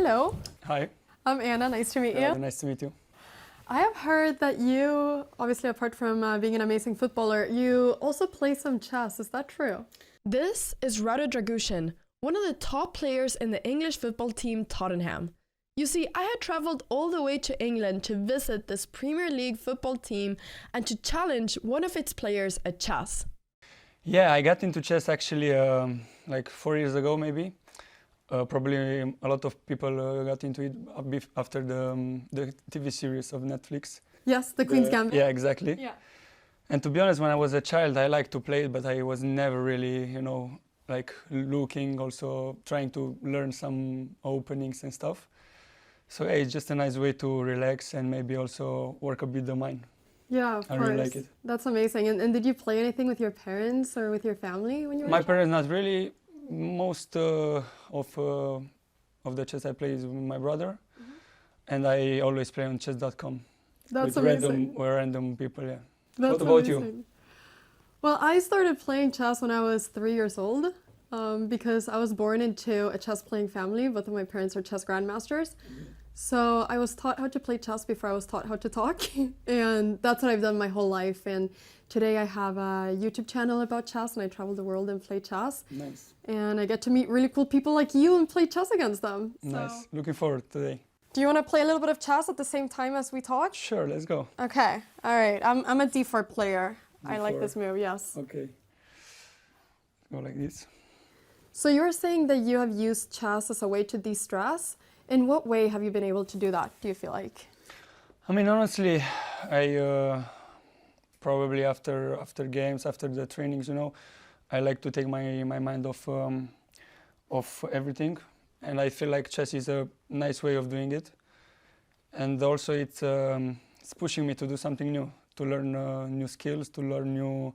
Hello, Hi, I'm Anna. Nice to meet you. nice to meet you. I have heard that you, obviously apart from being an amazing footballer, you also play some chess. Is that true? This is Radu Dragusin, one of the top players in the English football team Tottenham. You see, I had travelled all the way to England to visit this Premier League football team and to challenge one of its players at chess. Yeah, I got into chess actually like 4 years ago maybe. Probably a lot of people got into it after the TV series of Netflix. Yes, the Queen's Gambit. Yeah, exactly. Yeah. And to be honest, when I was a child, I liked to play it, but I was never really, like looking, also trying to learn some openings and stuff. So yeah, it's just a nice way to relax and maybe also work a bit the mind. Yeah, of I course. really like it. That's amazing. And did you play anything with your parents or with your family when you were My a child? parents, not really. Most of the chess I play is with my brother, and I always play on chess.com That's with amazing. random people. Yeah. That's What about you? amazing. Well, I started playing chess when I was 3 years old because I was born into a chess playing family. Both of my parents are chess grandmasters. So I was taught how to play chess before I was taught how to talk. And that's what I've done my whole life. And today I have a YouTube channel about chess and I travel the world and play chess. Nice. And I get to meet really cool people like you and play chess against them. Nice. Looking forward today. Do you want to play a little bit of chess at the same time as we talk? Sure, let's go. Okay, all right. I'm a d4 player. I like D4. this move, yes. Okay. Go like this. So you're saying that you have used chess as a way to de-stress. In what way have you been able to do that, do you feel like? I mean, honestly, I probably after games, after the trainings, I like to take my mind off everything, and I feel like chess is a nice way of doing it, and also it's pushing me to do something new, to learn new skills, to learn new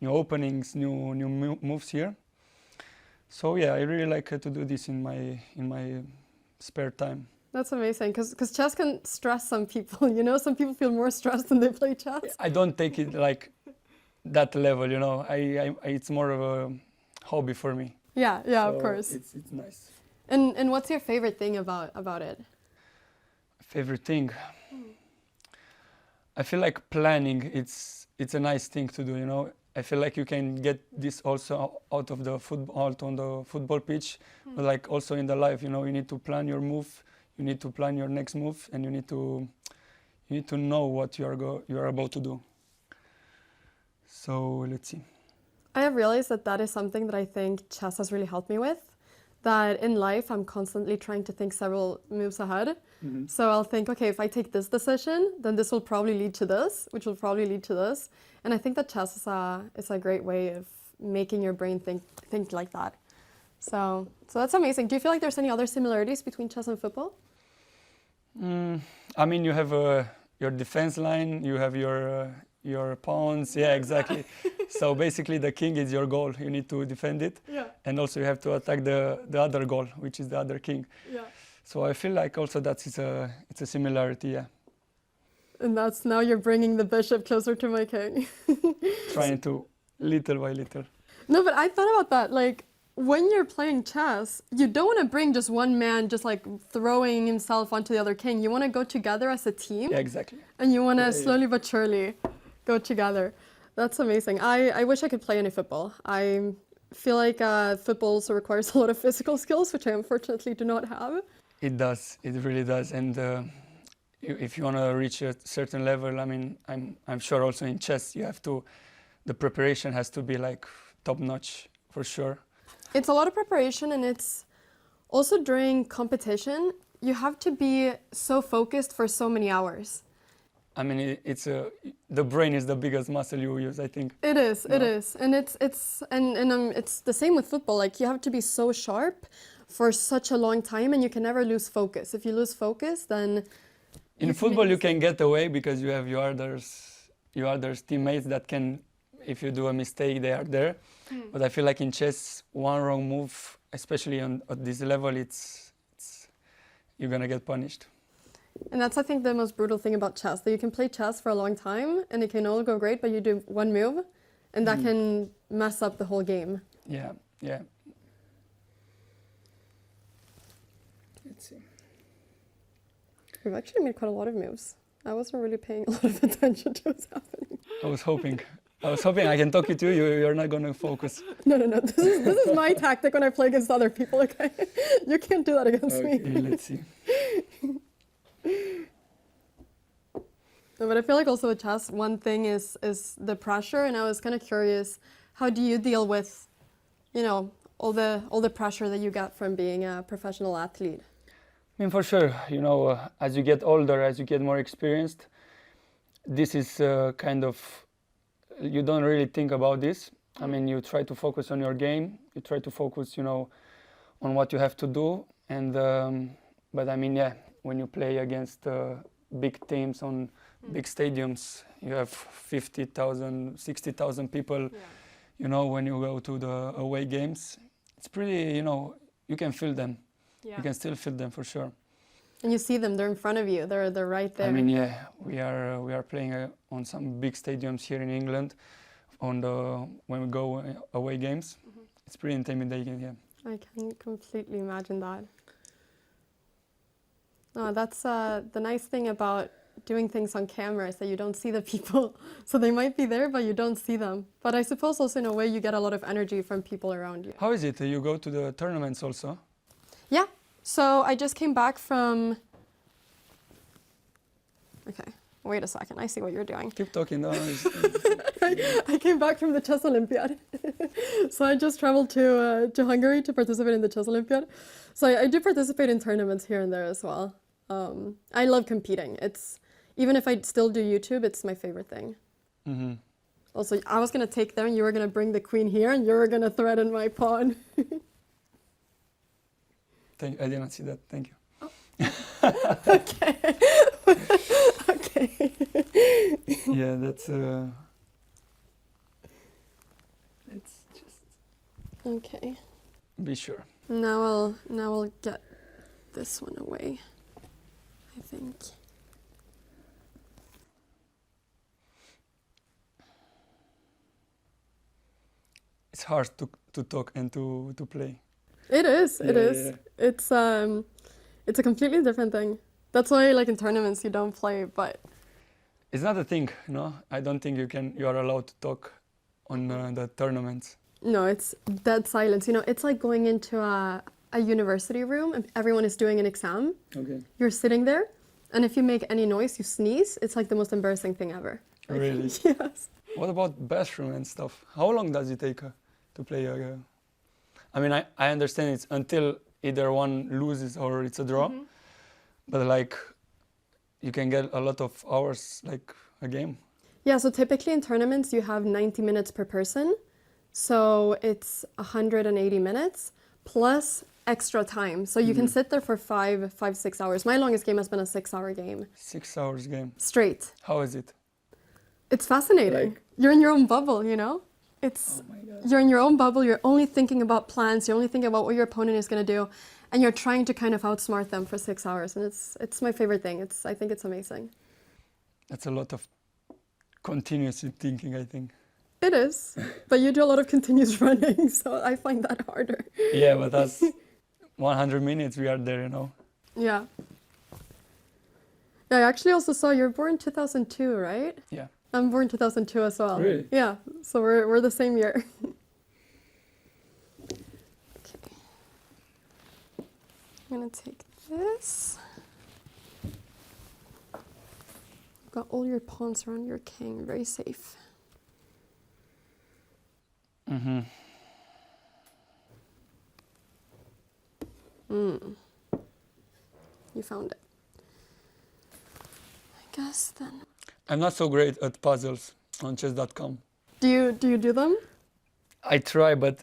openings, new moves here. So yeah, I really like to do this in my spare time. That's amazing, because chess can stress some people, Some people feel more stressed when they play chess. I don't take it like that level, it's more of a hobby for me. Yeah, So of course. It's nice. And what's your favorite thing about it? Favorite thing? I feel like planning, it's a nice thing to do, I feel like you can get this also out of the football, out on the football pitch, but like also in the life, you need to plan your move, you need to plan your next move, and you need to know what you are about to do. So let's see. I have realized that is something that I think chess has really helped me with. That in life, I'm constantly trying to think several moves ahead. Mm-hmm. So I'll think, okay, if I take this decision, then this will probably lead to this, which will probably lead to this. And I think that chess is a great way of making your brain think like that. So that's amazing. Do you feel like there's any other similarities between chess and football? I mean, you have your defense line, you have your pawns. Yeah, exactly. So basically, the king is your goal. You need to defend it, and also you have to attack the other goal, which is the other king. Yeah. So I feel like also it's a similarity. Yeah. And that's now you're bringing the bishop closer to my king. Trying to little by little. No, but I thought about that. Like, when you're playing chess, you don't want to bring just one man just like throwing himself onto the other king. You want to go together as a team. Yeah, exactly. And you want to slowly but surely go together. That's amazing. I wish I could play any football. I feel like football also requires a lot of physical skills, which I unfortunately do not have. It does. It really does. And if you want to reach a certain level, I mean, I'm sure also in chess the preparation has to be like top notch for sure. It's a lot of preparation, and it's also during competition, you have to be so focused for so many hours. I mean, the brain is the biggest muscle you use, I think. It is, it is. And it's the same with football. Like, you have to be so sharp for such a long time, and you can never lose focus. If you lose focus, then... In football, you can get away because you have your others teammates that can, if you do a mistake, they are there. But I feel like in chess, one wrong move, especially at this level, you're gonna get punished. And that's, I think, the most brutal thing about chess, that you can play chess for a long time and it can all go great, but you do one move and that can mess up the whole game. Yeah, yeah. Let's see. We've actually made quite a lot of moves. I wasn't really paying a lot of attention to what's happening. I was hoping I can talk to you. You're not going to focus. No. This is my tactic when I play against other people, okay? You can't do that against me. Okay, let's see. No, but I feel like also with chess, one thing is the pressure, and I was kind of curious, how do you deal with, you know, all the pressure that you get from being a professional athlete? I mean, for sure, you know, as you get older, as you get more experienced, this is kind of, you don't really think about this. I mean, you try to focus on your game, you try to focus, you know, on what you have to do. And, but I mean, yeah, when you play against big teams on big stadiums, you have 50,000, 60,000 people, you know, when you go to the away games, it's pretty, you know, you can feel them. Yeah. You can still feel them for sure. And you see them, they're in front of you, they're right there. I mean, yeah, we are playing on some big stadiums here in England, when we go away games. It's pretty intimidating, yeah. I can completely imagine that. No, that's the nice thing about doing things on camera is that you don't see the people. So they might be there, but you don't see them. But I suppose also in a way you get a lot of energy from people around you. How is it? You go to the tournaments also? Yeah. So I just came back from... Okay, wait a second. I see what you're doing. Keep talking. No, I came back from the Chess Olympiad. So I just traveled to Hungary to participate in the Chess Olympiad. So I do participate in tournaments here and there as well. I love competing. Even if I still do YouTube, it's my favorite thing. Mm-hmm. Also, I was going to take there and you were going to bring the queen here and you were going to threaten my pawn. I didn't see that. Thank you. Okay. Okay. Yeah, that's... It's just... Okay. Be sure. Now I'll get this one away, I think. It's hard to talk and to play. It is. It Yeah, is. yeah. It's a completely different thing. That's why, like in tournaments, you don't play. But It's not a thing, no? I don't think you are allowed to talk on the tournaments. no, it's dead silence. You know, it's like going into a university room and everyone is doing an exam. Okay. You're sitting there, and if you make any noise, you sneeze. It's like the most embarrassing thing ever. Really? Yes. What about bathroom and stuff? How long does it take to play? I mean, I understand it's until either one loses or it's a draw, but like you can get a lot of hours like a game. Yeah, so typically in tournaments you have 90 minutes per person. So it's 180 minutes plus extra time. So you can sit there for 6 hours. My longest game has been a 6-hour game. 6 hours game. Straight. How is it? It's fascinating. Like- You're in your own bubble, you know? It's Oh my God. You're in your own bubble, you're only thinking about plans, you're only thinking about what your opponent is gonna do, and you're trying to kind of outsmart them for 6 hours. And it's my favorite thing. I think it's amazing. That's a lot of continuous thinking, I think. It is. But you do a lot of continuous running, so I find that harder. Yeah, but that's 100 minutes we are there, you know. Yeah. Yeah, I actually also saw you're born 2002, right? Yeah. I'm born 2002 as well. Really? Yeah, so we're the same year. Okay. I'm gonna take this. You've got all your pawns around your king, very safe. Mm-hmm. You found it. I guess then. I'm not so great at puzzles on chess.com. Do you do them? I try, but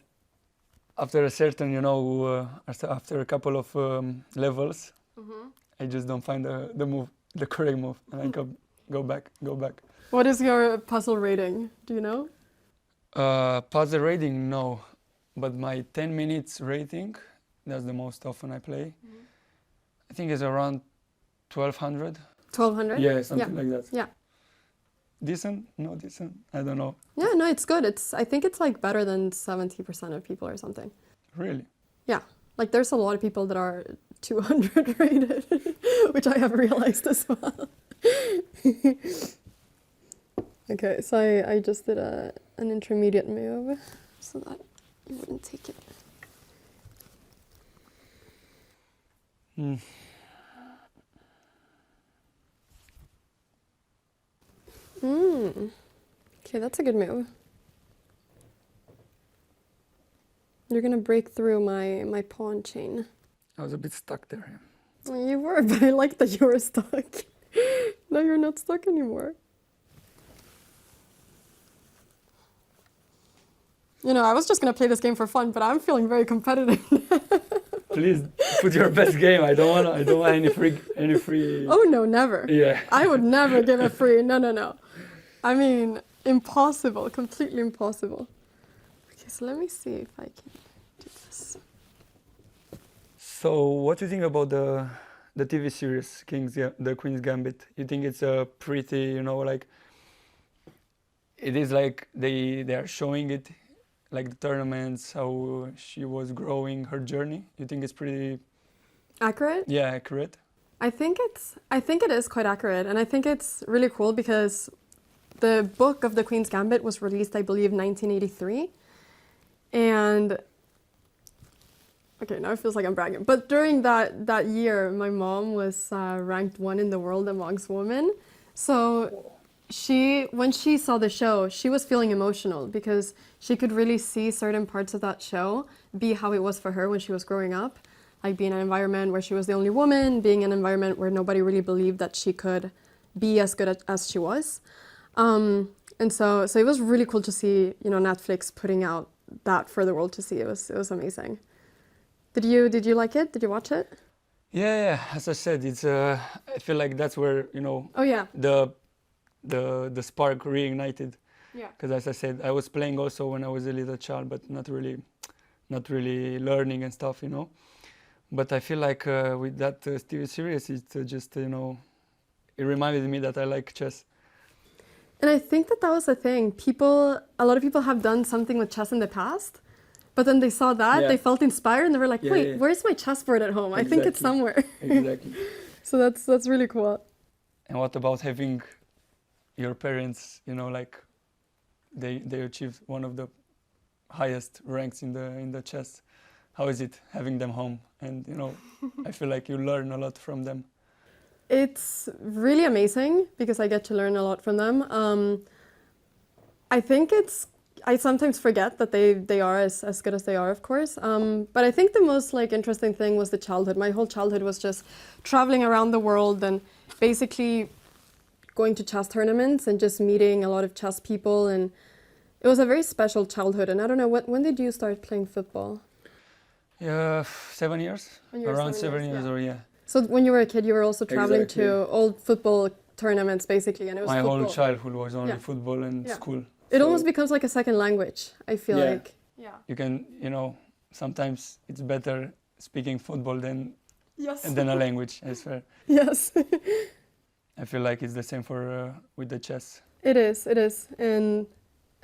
after a certain, you know, after a couple of levels, I just don't find the move, the correct move, and I go back. What is your puzzle rating? Do you know? Puzzle rating, no, but my 10 minutes rating, that's the most often I play. I think it's around 1200. 1200? Yeah, something like that. Yeah. Decent? No decent? I don't know. Yeah, no, it's good. I think it's like better than 70% of people or something. Really? Yeah. Like there's a lot of people that are 200 rated, which I have realized as well. Okay, so I just did an intermediate move so that you wouldn't take it. Okay, that's a good move. You're gonna break through my pawn chain. I was a bit stuck there. You were, but I like that you were stuck. Now you're not stuck anymore. You know, I was just gonna play this game for fun, but I'm feeling very competitive. Please put your best game. I don't want any free. Oh no, never. Yeah. I would never give a free. No. I mean, impossible. Completely impossible. Okay, so let me see if I can do this. So, what do you think about the TV series the Queen's Gambit? You think it's a pretty, like it is like they are showing it, like the tournaments, how she was growing, her journey. You think it's pretty Accurate? Yeah, accurate? I think it is quite accurate, and I think it's really cool because the book of the Queen's Gambit was released, I believe, 1983. And okay, now it feels like I'm bragging. But during that year, my mom was ranked 1 in the world amongst women. So when she saw the show, she was feeling emotional because she could really see certain parts of that show be how it was for her when she was growing up. Like being in an environment where she was the only woman, being in an environment where nobody really believed that she could be as good as she was. And so it was really cool to see, Netflix putting out that for the world to see. It was amazing. Did you like it? Did you watch it? Yeah. As I said, it's I feel like that's where Oh yeah. the spark reignited. Yeah. Because as I said, I was playing also when I was a little child, but not really learning and stuff, But I feel like with that TV series, it just it reminded me that I like chess. And I think that was the thing. A lot of people have done something with chess in the past, but then they saw that, Yeah. they felt inspired, and they were like, Yeah, wait, yeah. where's my chessboard at home? I think it's Exactly. somewhere. Exactly. So that's really cool. And what about having your parents, like they achieved one of the highest ranks in the chess. How is it having them home? And I feel like you learn a lot from them. It's really amazing because I get to learn a lot from them. I sometimes forget that they are as good as they are, of course. But I think the most interesting thing was the childhood. My whole childhood was just traveling around the world and basically going to chess tournaments and just meeting a lot of chess people. And it was a very special childhood. And I don't know, when did you start playing football? Yeah, 7 years. When you were Around 7 7 years, years, yeah. or yeah. So when you were a kid, you were also traveling Exactly. to old football tournaments, basically, and it was My football. whole childhood was only Yeah. football and Yeah. school. It So almost becomes like a second language, I feel Yeah. like. Yeah. you can, sometimes it's better speaking football than Yes. a language, I swear. Yes. I feel like it's the same for with the chess. It is. And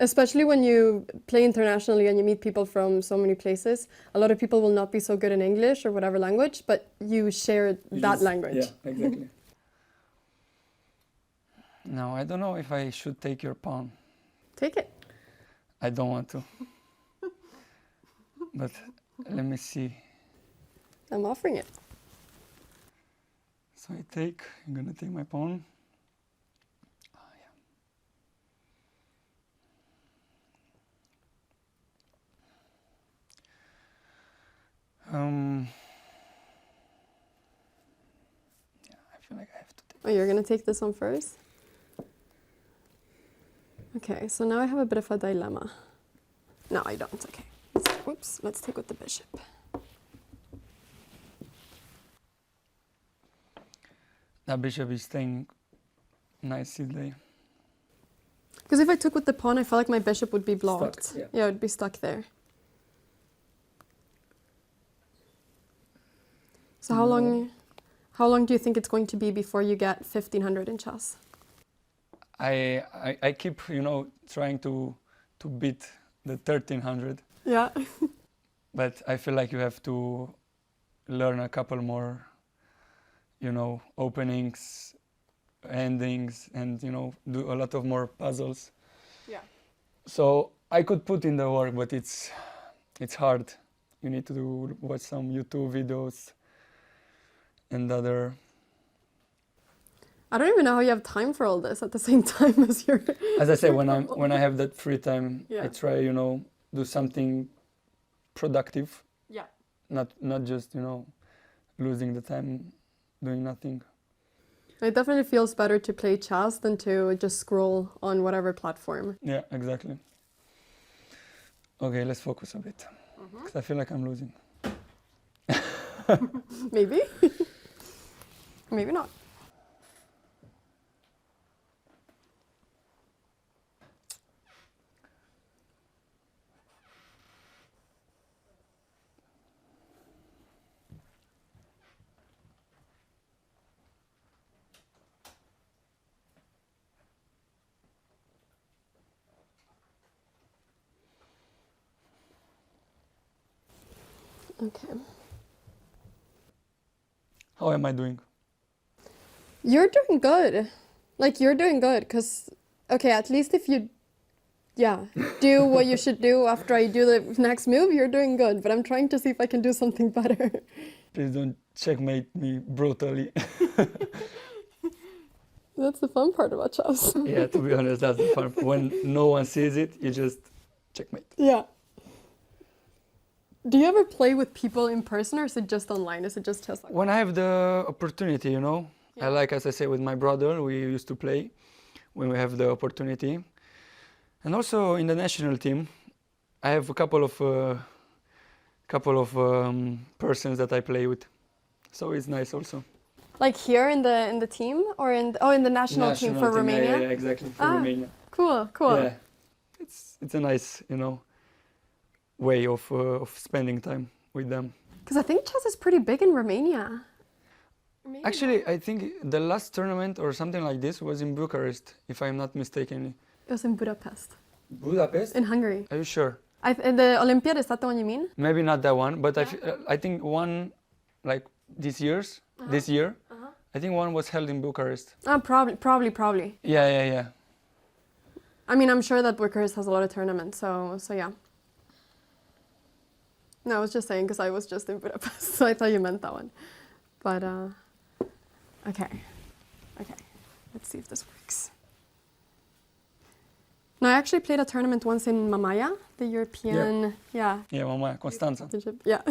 especially when you play internationally and you meet people from so many places, a lot of people will not be so good in English or whatever language, but you share that language. Yeah, exactly. Now, I don't know if I should take your pawn. Take it. I don't want to. But let me see. I'm offering it. So I'm gonna take my pawn. Oh, yeah. I feel like I have to take. Oh, you're going to take this one first? Okay, so now I have a bit of a dilemma. No, I don't. Okay. Oops, let's take with the bishop. That bishop is staying nicely. Because if I took with the pawn, I felt like my bishop would be blocked. Stuck, yeah. Yeah, it would be stuck there. So how long do you think it's going to be before you get 1500 in chess? I keep, trying to beat the 1300, Yeah. but I feel like you have to learn a couple more, openings, endings, and do a lot of more puzzles. Yeah. So I could put in the work, but it's hard. You need to watch some YouTube videos and other. I don't even know how you have time for all this at the same time as you're. As I say, when I have that free time, Yeah. I try, do something productive. Yeah. Not just, losing the time doing nothing. It definitely feels better to play chess than to just scroll on whatever platform. Yeah, exactly. Okay, let's focus a bit. Because I feel like I'm losing. Maybe. Maybe not. Okay. How am I doing? You're doing good. Like, you're doing good because, okay, at least if you, do what you should do after I do the next move, you're doing good. But I'm trying to see if I can do something better. Please don't checkmate me brutally. That's the fun part about chess. Yeah, to be honest, that's the fun. When no one sees it, you just checkmate. Yeah. Do you ever play with people in person or is it just online? Is it just chess? When I have the opportunity, Yeah. I like, as I say, with my brother, we used to play when we have the opportunity. And also in the national team, I have a couple of persons that I play with. So it's nice also. Like here in the team or in the national team for team, Romania? Yeah, exactly, for Ah. Romania. Cool. Yeah, it's a nice, way of spending time with them. Because I think chess is pretty big in Romania. Maybe Actually, I think the last tournament or something like this was in Bucharest, if I'm not mistaken. it was in Budapest, Budapest? in Hungary. Are you sure? The Olympiad, is that the one you mean? Maybe not that one, but Yeah. I think one, like this year, I think one was held in Bucharest. Probably. Yeah. I mean, I'm sure that Bucharest has a lot of tournaments, so yeah. No, I was just saying because I was just in Budapest, so I thought you meant that one. But, okay. Let's see if this works. No, I actually played a tournament once in Mamaia, the European, yeah. Yeah, Mama, Constanța. Championship, yeah.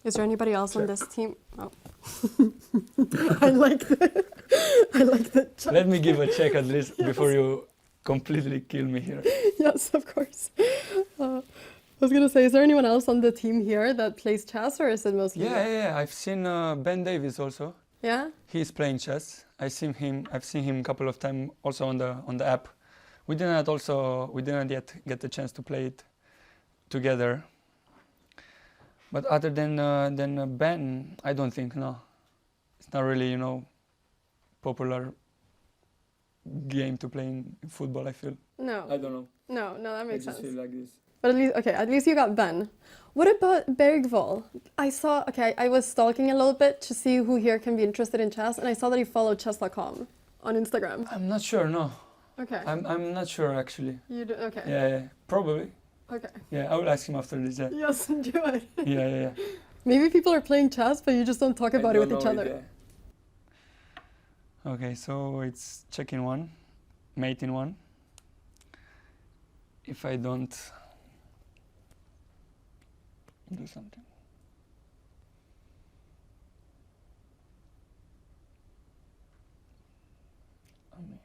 Is there anybody else on this team? Oh. I like the check. Let me give a check at least Yes. before you completely kill me here. Yes, of course. I was gonna say, is there anyone else on the team here that plays chess, or is it mostly? Yeah. I've seen Ben Davis also. Yeah. He's playing chess. I've seen him a couple of times also on the app. We didn't yet get the chance to play it together. But other than Ben, I don't think, no. It's not really, popular game to play in football, I feel. No. I don't know. No, that makes I just sense. feel like this. But at least you got Ben. What about Bergvall? I was stalking a little bit to see who here can be interested in chess, and I saw that he followed chess.com on Instagram. I'm not sure, no. Okay. I'm not sure actually. You do, okay. Yeah, probably. Okay. Yeah, I will ask him after this. Yeah. Yes, do it. Yeah. Maybe people are playing chess, but you just don't talk about it with each other. Okay, so it's check in one, mate in one. If I don't do something. I mean,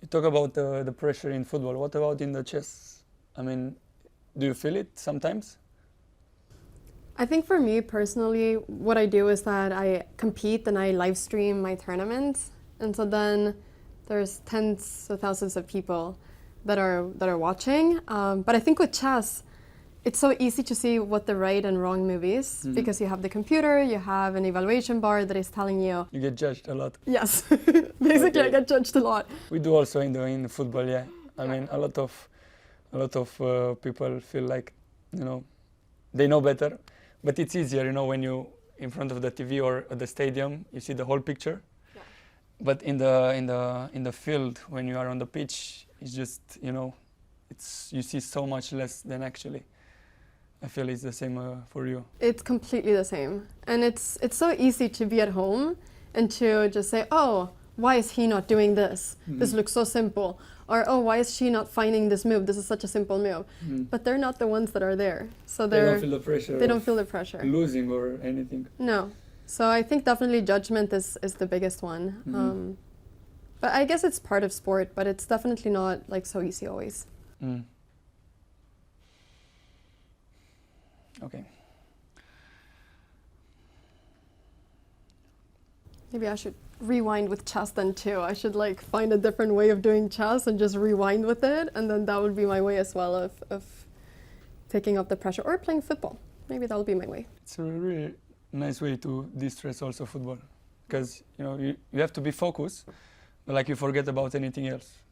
You talk about the pressure in football. What about in the chess? I mean, do you feel it sometimes? I think for me personally, what I do is that I compete and I live stream my tournaments, and so then there's tens of thousands of people that are watching. But I think with chess, it's so easy to see what the right and wrong move is because you have the computer, you have an evaluation bar that is telling you. You get judged a lot. Yes, basically Okay. I get judged a lot. We do also in the football, yeah. I mean, a lot of people feel like, they know better, but it's easier, when you in front of the TV or at the stadium, you see the whole picture. Yeah. But in the field, when you are on the pitch, it's just, you see so much less than actually. I feel it's the same for you. It's completely the same. And it's so easy to be at home and to just say, oh, why is he not doing this? This looks so simple. Or, oh, why is she not finding this move? This is such a simple move. But they're not the ones that are there. So They don't feel the pressure. They don't of feel the pressure. losing or anything. No. So I think definitely judgment is the biggest one. But I guess it's part of sport, but it's definitely not like so easy always. Okay. Maybe I should rewind with chess then too. I should like find a different way of doing chess and just rewind with it, and then that would be my way as well of taking up the pressure, or playing football. Maybe that will be my way. It's a really nice way to de-stress also football, because you have to be focused, but like you forget about anything else.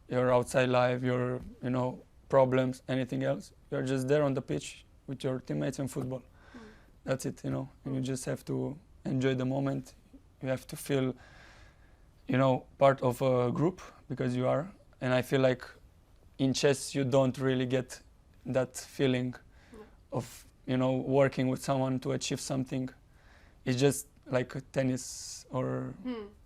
Your outside life, your problems, anything else. You're just there on the pitch with your teammates in football. That's it, and you just have to enjoy the moment. You have to feel, part of a group, because you are. And I feel like in chess you don't really get that feeling of, working with someone to achieve something. It's just like tennis or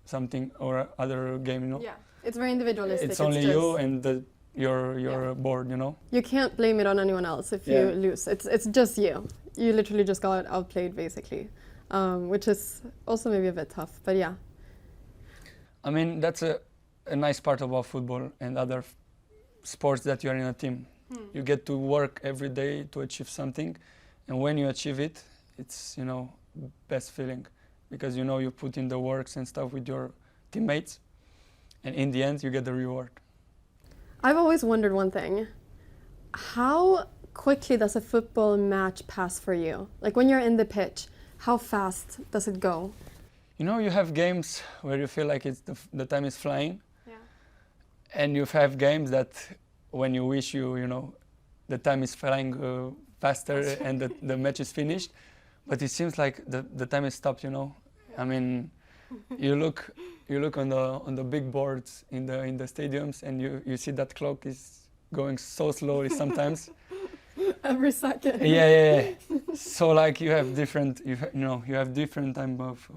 something or other game, Yeah, it's very individualistic. It's only you and your board, You can't blame it on anyone else if you lose. It's just you. You literally just got outplayed basically, which is also maybe a bit tough, but yeah. I mean, that's a nice part about football and other sports, that you're in a team. You get to work every day to achieve something, and when you achieve it, it's best feeling, because you put in the works and stuff with your teammates, and in the end you get the reward. I've always wondered one thing. How quickly does a football match pass for you? Like when you're in the pitch, how fast does it go? You have games where you feel like the time is flying. Yeah. And you have games that when you wish the time is flying faster and the match is finished, but it seems like the time is stopped. I mean, you look on the big boards in the stadiums, and you see that clock is going so slowly sometimes. Every second. Yeah. So like you have different time of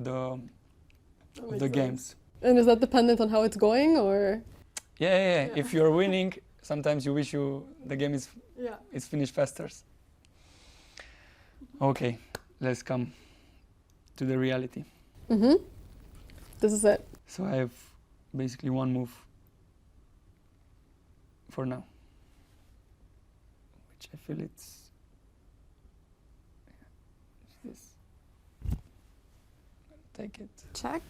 the games. And is that dependent on how it's going, or? Yeah. If you're winning, sometimes you wish the game is finished faster. Okay, let's come to the reality. This is it. So I have basically one move for now, which I feel it's this. Take it. Check.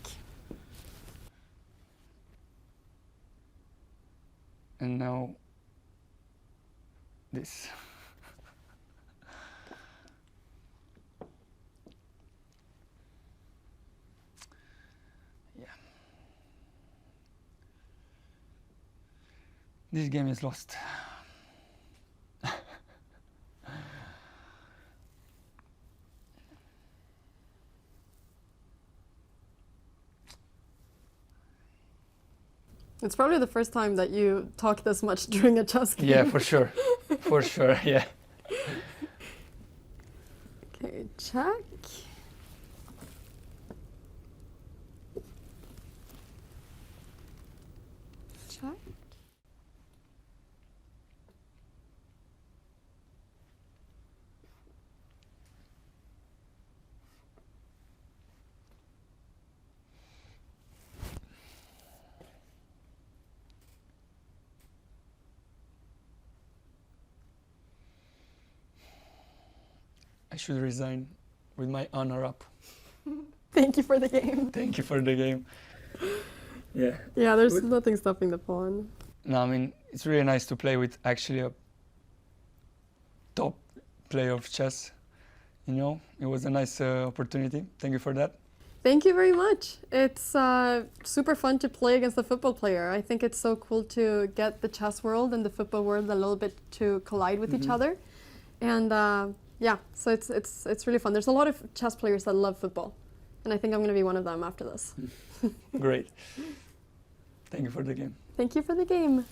And now this. Yeah. This game is lost. It's probably the first time that you talk this much during a chess game. Yeah, for sure. For sure, yeah. Okay, check. Check. I should resign with my honor up. Thank you for the game. Thank you for the game. Yeah. Yeah, there's Good. nothing stopping the pawn. No, I mean, it's really nice to play with actually a top player of chess. You know, it was a nice opportunity. Thank you for that. Thank you very much. It's super fun to play against a football player. I think it's so cool to get the chess world and the football world a little bit to collide with each other. And yeah, so it's really fun. There's a lot of chess players that love football. And I think I'm going to be one of them after this. Great. Thank you for the game. Thank you for the game.